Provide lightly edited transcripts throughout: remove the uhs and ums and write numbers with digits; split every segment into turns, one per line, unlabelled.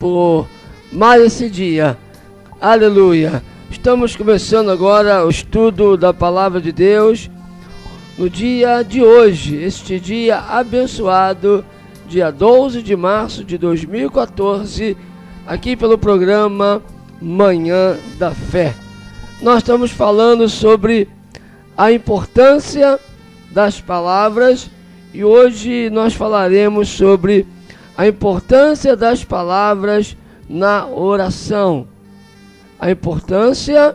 Por mais esse dia. Aleluia. Estamos começando agora o estudo da Palavra de Deus no dia de hoje, este dia abençoado, dia 12 de março de 2014, aqui pelo programa Manhã da Fé. Nós estamos falando sobre a importância das palavras e hoje nós falaremos sobre a importância das palavras na oração. A importância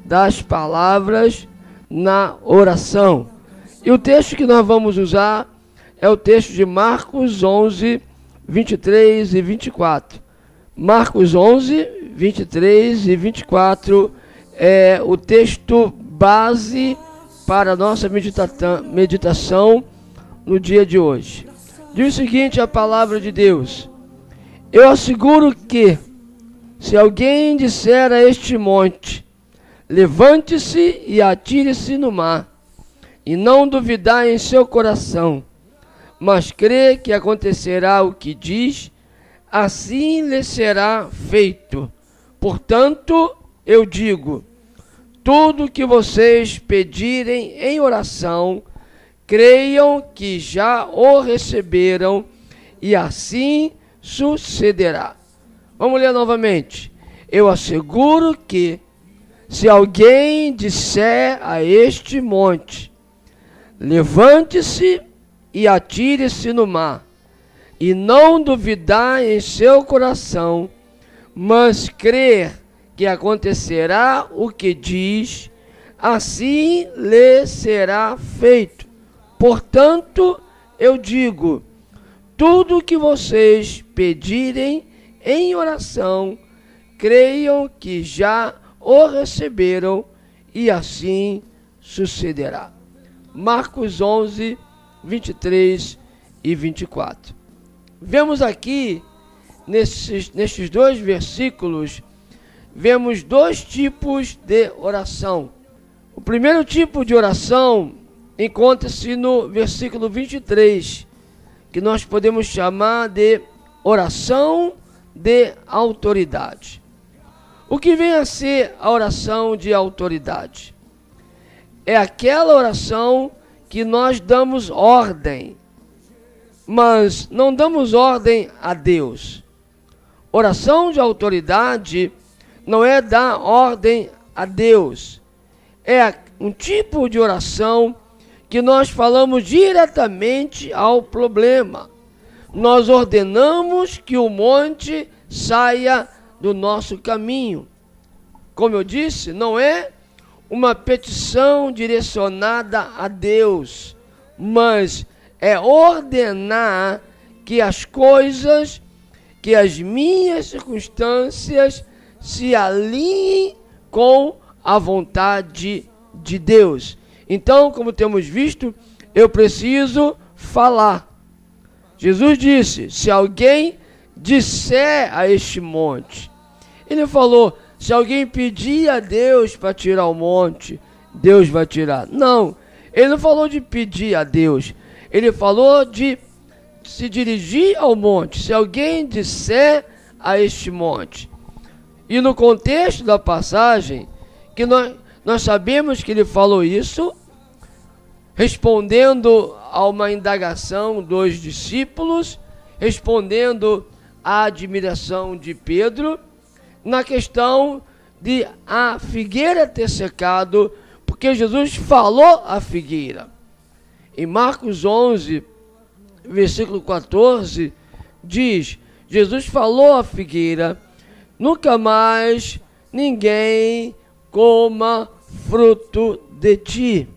das palavras na oração. E o texto que nós vamos usar é o texto de Marcos 11, 23 e 24. Marcos 11, 23 e 24 é o texto base para a nossa meditação no dia de hoje. Diz o seguinte a palavra de Deus: eu asseguro que, se alguém disser a este monte, levante-se e atire-se no mar, e não duvidar em seu coração, mas crê que acontecerá o que diz, assim lhe será feito. Portanto, eu digo, tudo que vocês pedirem em oração, creiam que já o receberam e assim sucederá. Vamos ler novamente. Eu asseguro que, se alguém disser a este monte, levante-se e atire-se no mar, e não duvidar em seu coração, mas crer que acontecerá o que diz, assim lhe será feito. Portanto, eu digo, tudo que vocês pedirem em oração, creiam que já o receberam e assim sucederá. Marcos 11, 23 e 24. Vemos aqui, nestes dois versículos, vemos dois tipos de oração. O primeiro tipo de oração encontra-se no versículo 23, que nós podemos chamar de oração de autoridade. O que vem a ser a oração de autoridade? É aquela oração que nós damos ordem, mas não damos ordem a Deus. Oração de autoridade não é dar ordem a Deus. É um tipo de oração que nós falamos diretamente ao problema. Nós ordenamos que o monte saia do nosso caminho. Como eu disse, não é uma petição direcionada a Deus, mas é ordenar que as coisas, que as minhas circunstâncias se alinhem com a vontade de Deus. Então, como temos visto, eu preciso falar. Jesus disse, se alguém disser a este monte, ele falou, se alguém pedir a Deus para tirar o monte, Deus vai tirar. Não, ele não falou de pedir a Deus, ele falou de se dirigir ao monte, se alguém disser a este monte. E no contexto da passagem, que nós sabemos que ele falou isso, respondendo a uma indagação dos discípulos, respondendo à admiração de Pedro, na questão de a figueira ter secado, porque Jesus falou a figueira. Em Marcos 11, versículo 14, diz, Jesus falou a figueira, nunca mais ninguém coma fruto de ti.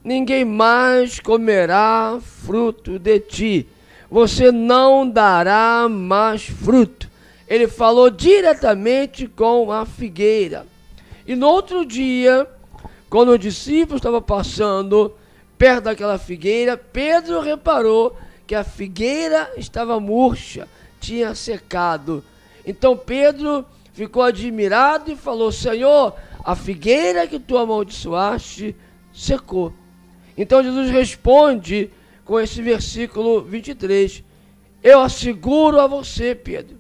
Ninguém mais comerá fruto de ti. Você não dará mais fruto. Ele falou diretamente com a figueira. E no outro dia, quando o discípulo estava passando perto daquela figueira, Pedro reparou que a figueira estava murcha, tinha secado. Então Pedro ficou admirado e falou, Senhor, a figueira que tu amaldiçoaste secou. Então Jesus responde com esse versículo 23. Eu asseguro a você, Pedro,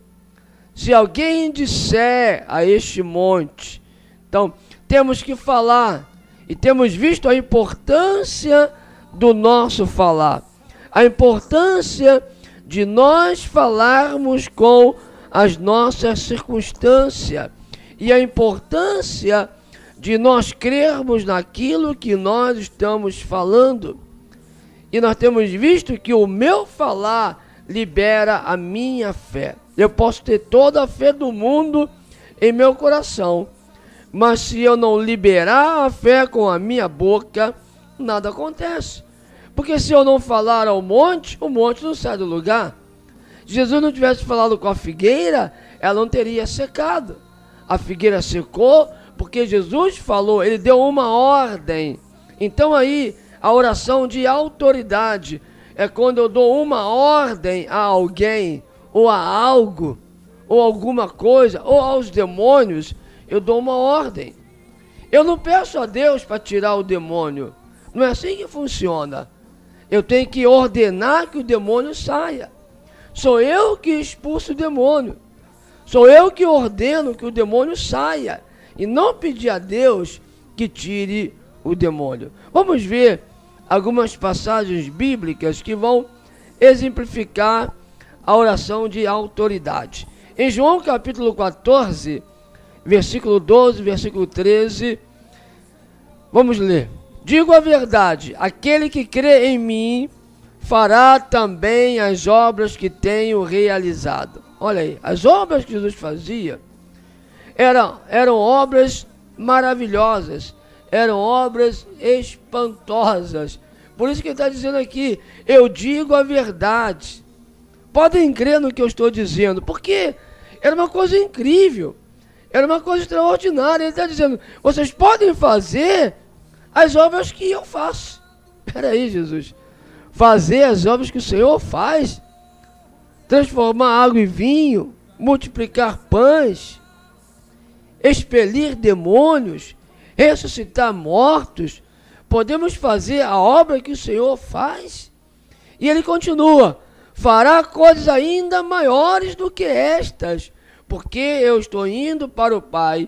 Se alguém disser a este monte, então temos que falar, e temos visto a importância do nosso falar, a importância de nós falarmos com as nossas circunstâncias, e a importância de nós crermos naquilo que nós estamos falando. E nós temos visto que o meu falar libera a minha fé. Eu posso ter toda a fé do mundo em meu coração, mas se eu não liberar a fé com a minha boca, nada acontece. Porque se eu não falar ao monte, o monte não sai do lugar. Se Jesus não tivesse falado com a figueira, ela não teria secado. A figueira secou porque Jesus falou, ele deu uma ordem. Então aí, a oração de autoridade é quando eu dou uma ordem a alguém, ou a algo, ou alguma coisa, ou aos demônios, eu dou uma ordem. Eu não peço a Deus para tirar o demônio. Não é assim que funciona. Eu tenho que ordenar que o demônio saia. Sou eu que expulso o demônio. Sou eu que ordeno que o demônio saia. E não pedir a Deus que tire o demônio. Vamos ver algumas passagens bíblicas que vão exemplificar a oração de autoridade. Em João capítulo 14, versículo 12, versículo 13, vamos ler. Digo a verdade, aquele que crê em mim fará também as obras que tenho realizado. Olha aí, as obras que Jesus fazia eram obras maravilhosas, eram obras espantosas. Por isso que ele está dizendo aqui, eu digo a verdade. Podem crer no que eu estou dizendo, porque era uma coisa incrível, era uma coisa extraordinária. Ele está dizendo, vocês podem fazer as obras que eu faço. Espera aí, Jesus. Fazer as obras que o Senhor faz? Transformar água em vinho, multiplicar pães, expelir demônios, ressuscitar mortos. Podemos fazer a obra que o Senhor faz? E ele continua, fará coisas ainda maiores do que estas, porque eu estou indo para o Pai,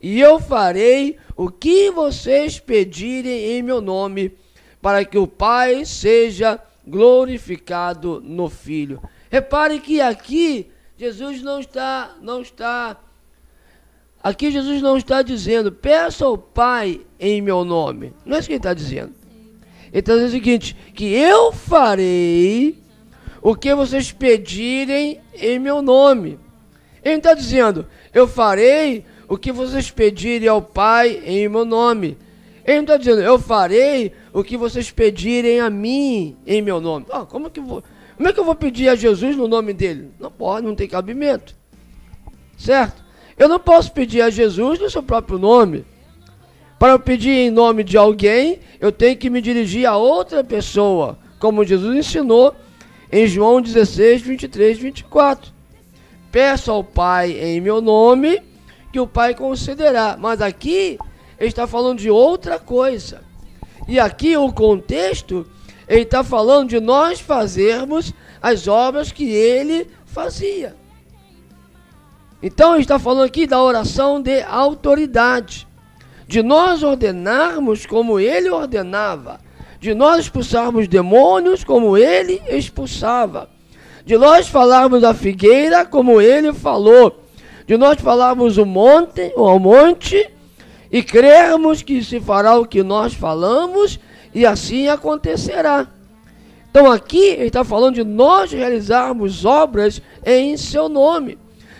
e eu farei o que vocês pedirem em meu nome, para que o Pai seja glorificado no Filho. Repare que aqui Jesus não está dizendo, peça ao Pai em meu nome. Não é isso que ele está dizendo. Ele está dizendo o seguinte, que eu farei o que vocês pedirem em meu nome. Ele não está dizendo, eu farei o que vocês pedirem ao Pai em meu nome. Ele não está dizendo, eu farei o que vocês pedirem a mim em meu nome. Como é que eu vou pedir a Jesus no nome dele? Não pode, não tem cabimento. Certo? Eu não posso pedir a Jesus no seu próprio nome. Para eu pedir em nome de alguém, eu tenho que me dirigir a outra pessoa, como Jesus ensinou em João 16, 23, 24. Peço ao Pai em meu nome, que o Pai concederá. Mas aqui, ele está falando de outra coisa. E aqui o contexto, ele está falando de nós fazermos as obras que ele fazia. Então ele está falando aqui da oração de autoridade, de nós ordenarmos como ele ordenava, de nós expulsarmos demônios como ele expulsava, de nós falarmos da figueira como ele falou, de nós falarmos ao monte e crermos que se fará o que nós falamos e assim acontecerá. Então aqui ele está falando de nós realizarmos obras em seu nome.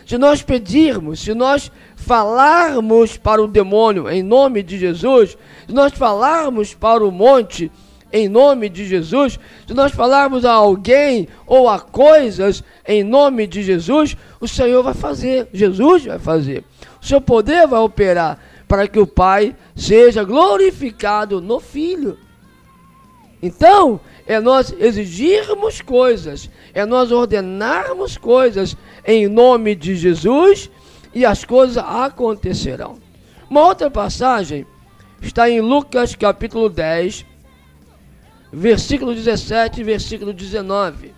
Se nós pedirmos, se nós falarmos para o demônio em nome de Jesus, se nós falarmos para o monte em nome de Jesus, se nós falarmos a alguém ou a coisas em nome de Jesus, o Senhor vai fazer, Jesus vai fazer. O seu poder vai operar para que o Pai seja glorificado no Filho. Então, é nós exigirmos coisas, é nós ordenarmos coisas em nome de Jesus e as coisas acontecerão. Uma outra passagem está em Lucas capítulo 10, versículo 17 e versículo 19.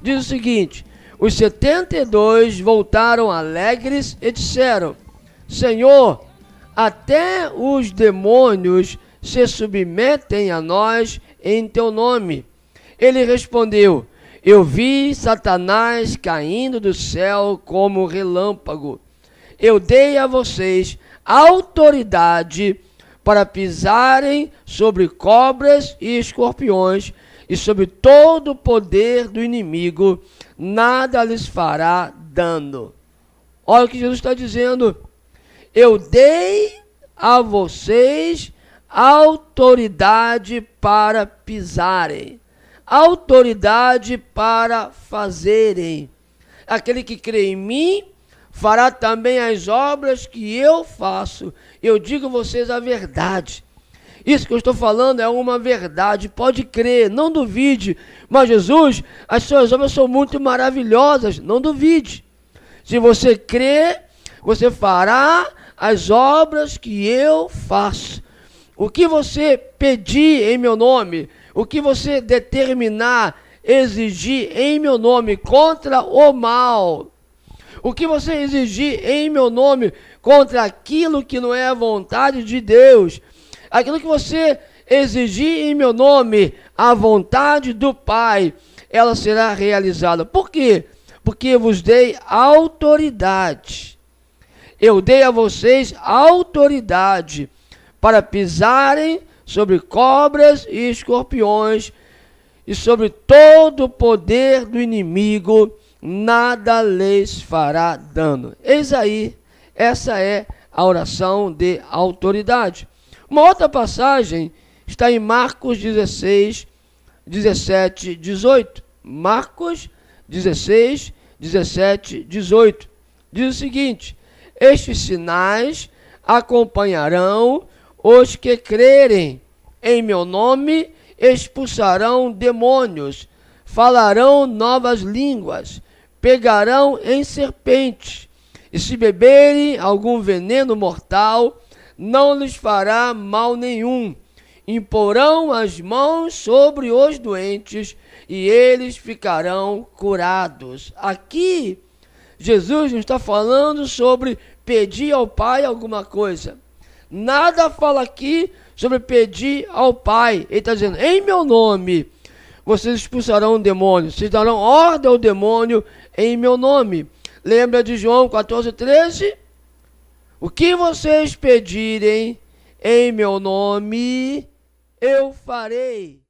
Diz o seguinte, Os 72 voltaram alegres e disseram: Senhor, até os demônios se submetem a nós em teu nome. Ele respondeu: eu vi Satanás caindo do céu como relâmpago. Eu dei a vocês autoridade para pisarem sobre cobras e escorpiões e sobre todo o poder do inimigo, nada lhes fará dano. Olha o que Jesus está dizendo. Eu dei a vocês autoridade para pisarem, autoridade para fazerem. Aquele que crê em mim fará também as obras que eu faço. Eu digo a vocês a verdade. Isso que eu estou falando é uma verdade, pode crer, não duvide. Mas Jesus, as suas obras são muito maravilhosas, não duvide. Se você crer, você fará as obras que eu faço. O que você pedir em meu nome, o que você determinar, exigir em meu nome contra o mal, o que você exigir em meu nome contra aquilo que não é a vontade de Deus, aquilo que você exigir em meu nome, a vontade do Pai, ela será realizada. Por quê? Porque eu vos dei autoridade. Eu dei a vocês autoridade para pisarem sobre cobras e escorpiões e sobre todo o poder do inimigo, nada lhes fará dano. Eis aí, essa é a oração de autoridade. Uma outra passagem está em Marcos 16, 17, 18. Marcos 16, 17, 18. Diz o seguinte: estes sinais acompanharão os que crerem. Em meu nome expulsarão demônios, falarão novas línguas, pegarão em serpentes, e se beberem algum veneno mortal, não lhes fará mal nenhum. Imporão as mãos sobre os doentes, e eles ficarão curados. Aqui, Jesus não está falando sobre pedir ao Pai alguma coisa. Nada fala aqui sobre pedir ao Pai. Ele está dizendo: em meu nome vocês expulsarão o demônio, vocês darão ordem ao demônio em meu nome. Lembra de João 14, 13? O que vocês pedirem em meu nome, eu farei.